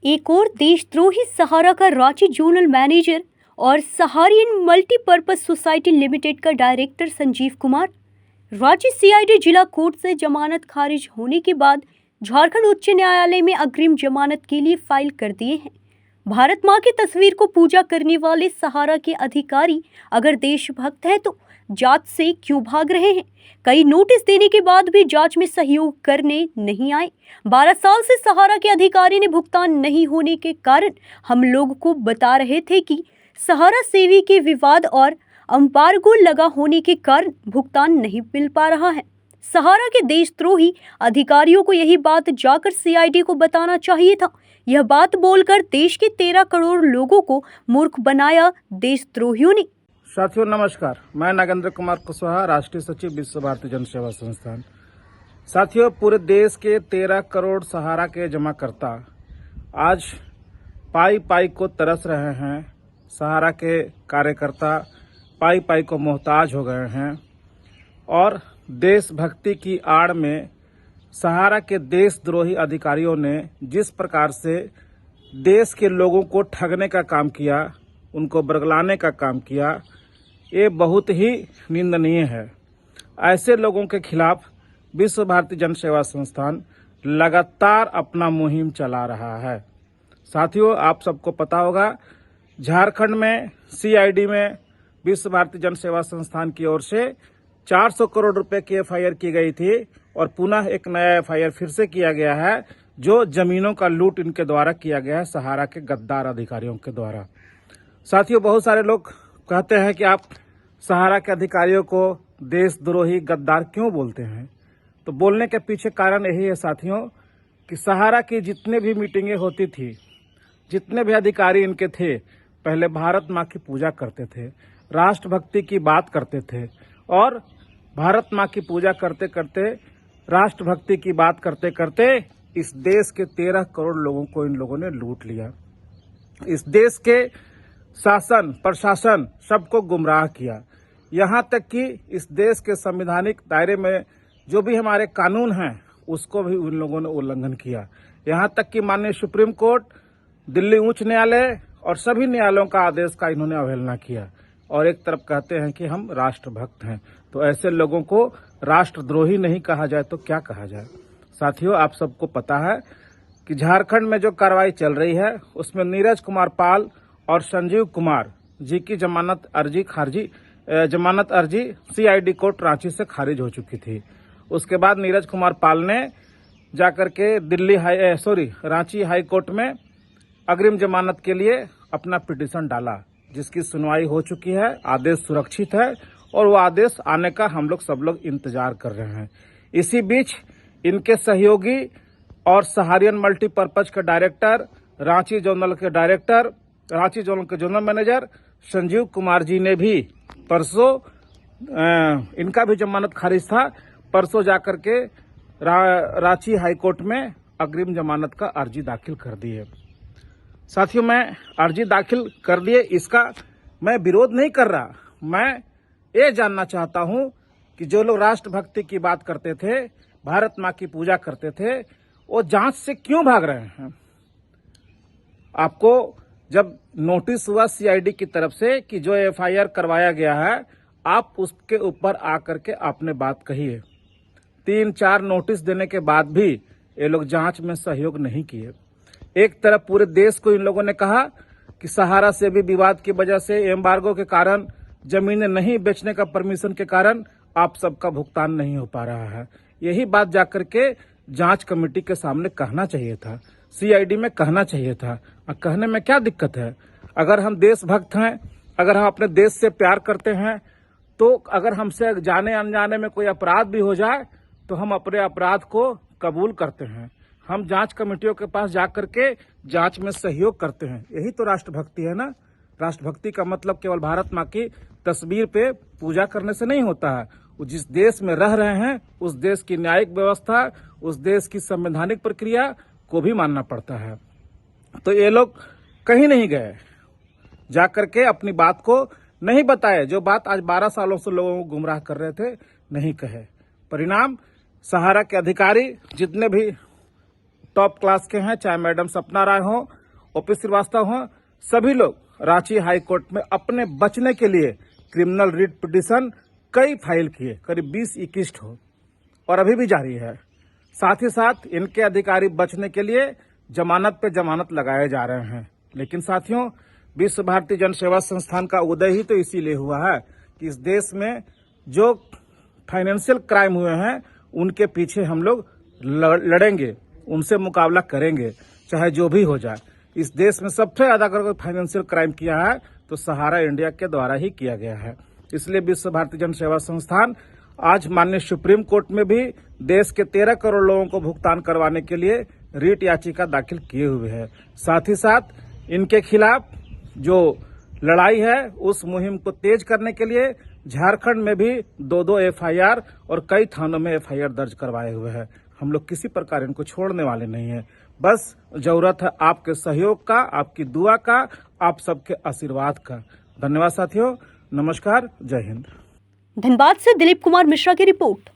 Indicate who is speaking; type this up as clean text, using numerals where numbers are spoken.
Speaker 1: एक और देशद्रोही सहारा का रांची जोनल मैनेजर और सहारियन मल्टीपर्पज सोसाइटी लिमिटेड का डायरेक्टर संजीव कुमार रांची सीआईडी जिला कोर्ट से जमानत खारिज होने के बाद झारखंड उच्च न्यायालय में अग्रिम जमानत के लिए फाइल कर दिए हैं। भारत मां की तस्वीर को पूजा करने वाले सहारा के अधिकारी अगर देशभक्त हैं तो जांच से क्यों भाग रहे हैं? कई नोटिस देने के बाद भी जांच में सहयोग करने नहीं आए। 12 साल से सहारा के अधिकारी ने भुगतान नहीं होने के कारण हम लोग को बता रहे थे कि सहारा सेवी के विवाद और एम्बार्गो लगा होने के कारण भुगतान नहीं मिल पा रहा है। सहारा के देशद्रोही अधिकारियों को यही बात जाकर सीआईडी को बताना चाहिए था। यह बात बोलकर देश के 13 करोड़ लोगों को मूर्ख बनाया देशद्रोहियों ने।
Speaker 2: साथियों नमस्कार, मैं नागेंद्र कुमार कुशवाहा, राष्ट्रीय सचिव विश्व भारती जन सेवा संस्थान। साथियों, पूरे देश के 13 करोड़ सहारा के जमाकर्ता आज पाई पाई को तरस रहे हैं। सहारा के कार्यकर्ता पाई पाई को मोहताज हो गए हैं और देशभक्ति की आड़ में सहारा के देशद्रोही अधिकारियों ने जिस प्रकार से देश के लोगों को ठगने का काम किया, उनको बरगलाने का काम किया, ये बहुत ही निंदनीय है। ऐसे लोगों के खिलाफ विश्व भारती जन सेवा संस्थान लगातार अपना मुहिम चला रहा है। साथियों, आप सबको पता होगा, झारखंड में सीआईडी में विश्व भारती जन सेवा संस्थान की ओर से 400 करोड़ रुपए की एफआईआर की गई थी और पुनः एक नया एफआईआर फिर से किया गया है, जो जमीनों का लूट इनके द्वारा किया गया है, सहारा के गद्दार अधिकारियों के द्वारा। साथियों, बहुत सारे लोग कहते हैं कि आप सहारा के अधिकारियों को देशद्रोही गद्दार क्यों बोलते हैं? तो बोलने के पीछे कारण यही है साथियों कि सहारा की जितने भी मीटिंगें होती थी, जितने भी अधिकारी इनके थे, पहले भारत माँ की पूजा करते थे, राष्ट्रभक्ति की बात करते थे और भारत माँ की पूजा करते करते, राष्ट्रभक्ति की बात करते करते इस देश के 13 करोड़ लोगों को इन लोगों ने लूट लिया। इस देश के शासन प्रशासन सबको गुमराह किया। यहाँ तक कि इस देश के संवैधानिक दायरे में जो भी हमारे कानून हैं उसको भी उन लोगों ने उल्लंघन किया। यहाँ तक कि माननीय सुप्रीम कोर्ट, दिल्ली उच्च न्यायालय और सभी न्यायालयों का आदेश का इन्होंने अवहेलना किया और एक तरफ कहते हैं कि हम राष्ट्रभक्त हैं। तो ऐसे लोगों को राष्ट्रद्रोही नहीं कहा जाए तो क्या कहा जाए? साथियों, आप सबको पता है कि झारखंड में जो कार्रवाई चल रही है उसमें नीरज कुमार पाल और संजीव कुमार जी की जमानत अर्जी सीआईडी कोर्ट रांची से खारिज हो चुकी थी। उसके बाद नीरज कुमार पाल ने जाकर के रांची हाई कोर्ट में अग्रिम जमानत के लिए अपना पिटीशन डाला, जिसकी सुनवाई हो चुकी है। आदेश सुरक्षित है और वो आदेश आने का हम लोग सब लोग इंतजार कर रहे हैं। इसी बीच इनके सहयोगी और सहारियन मल्टीपर्पज के डायरेक्टर, रांची जोनल के जोनल मैनेजर संजीव कुमार जी ने भी परसों, इनका भी जमानत खारिज था, परसों जाकर के रांची हाईकोर्ट में अग्रिम जमानत का अर्जी दाखिल कर दी है। साथियों, मैं अर्जी दाखिल कर दिए, इसका मैं विरोध नहीं कर रहा। मैं ये जानना चाहता हूं कि जो लोग राष्ट्रभक्ति की बात करते थे, भारत माँ की पूजा करते थे, वो जांच से क्यों भाग रहे हैं? आपको जब नोटिस हुआ सीआईडी की तरफ से कि जो एफआईआर करवाया गया है, आप उसके ऊपर आकर के आपने बात कही है। 3-4 नोटिस देने के बाद भी ये लोग जांच में सहयोग नहीं किए। एक तरफ पूरे देश को इन लोगों ने कहा कि सहारा से भी विवाद की वजह से, एम्बार्गो के कारण, जमीनें नहीं बेचने का परमिशन के कारण आप सबका भुगतान नहीं हो पा रहा है। यही बात जाकर के जांच कमेटी के सामने कहना चाहिए था, सीआईडी में कहना चाहिए था। और कहने में क्या दिक्कत है? अगर हम देशभक्त हैं, अगर हम अपने देश से प्यार करते हैं, तो अगर हमसे जाने अनजाने में कोई अपराध भी हो जाए तो हम अपने अपराध को कबूल करते हैं। हम जांच कमेटियों के पास जाकर के जांच में सहयोग करते हैं। यही तो राष्ट्रभक्ति है ना। राष्ट्रभक्ति का मतलब केवल भारत माँ की तस्वीर पे पूजा करने से नहीं होता है। वो जिस देश में रह रहे हैं उस देश की न्यायिक व्यवस्था, उस देश की संवैधानिक प्रक्रिया को भी मानना पड़ता है। तो ये लोग कहीं नहीं गए, जाकर के अपनी बात को नहीं बताए। जो बात आज 12 सालों से लोगों को गुमराह कर रहे थे, नहीं कहे। परिणाम, सहारा के अधिकारी जितने भी टॉप क्लास के हैं, चाहे मैडम सपना राय हो, ओपी श्रीवास्तव हो, सभी लोग रांची हाई कोर्ट में अपने बचने के लिए क्रिमिनल रिट पिटीशन कई फाइल किए, करीब 20-21 हो, और अभी भी जारी है। साथ ही साथ इनके अधिकारी बचने के लिए जमानत पे जमानत लगाए जा रहे हैं। लेकिन साथियों, विश्व भारती जन सेवा संस्थान का उदय ही तो इसीलिए हुआ है कि इस देश में जो फाइनेंशियल क्राइम हुए हैं उनके पीछे हम लोग लड़ेंगे, उनसे मुकाबला करेंगे, चाहे जो भी हो जाए। इस देश में सबसे ज्यादा अगर कोई फाइनेंशियल क्राइम किया है तो सहारा इंडिया के द्वारा ही किया गया है। इसलिए विश्व भारती जन सेवा संस्थान आज माननीय सुप्रीम कोर्ट में भी देश के 13 करोड़ लोगों को भुगतान करवाने के लिए रिट याचिका दाखिल किए हुए है। साथ ही साथ इनके खिलाफ जो लड़ाई है उस मुहिम को तेज करने के लिए झारखंड में भी 2-2 FIR और कई थानों में FIR दर्ज करवाए हुए हैं। हम लोग किसी प्रकार इनको छोड़ने वाले नहीं है। बस जरूरत है आपके सहयोग का, आपकी दुआ का, आप सबके आशीर्वाद का। धन्यवाद साथियों, नमस्कार, जय हिंद।
Speaker 1: धनबाद से दिलीप कुमार मिश्रा की रिपोर्ट।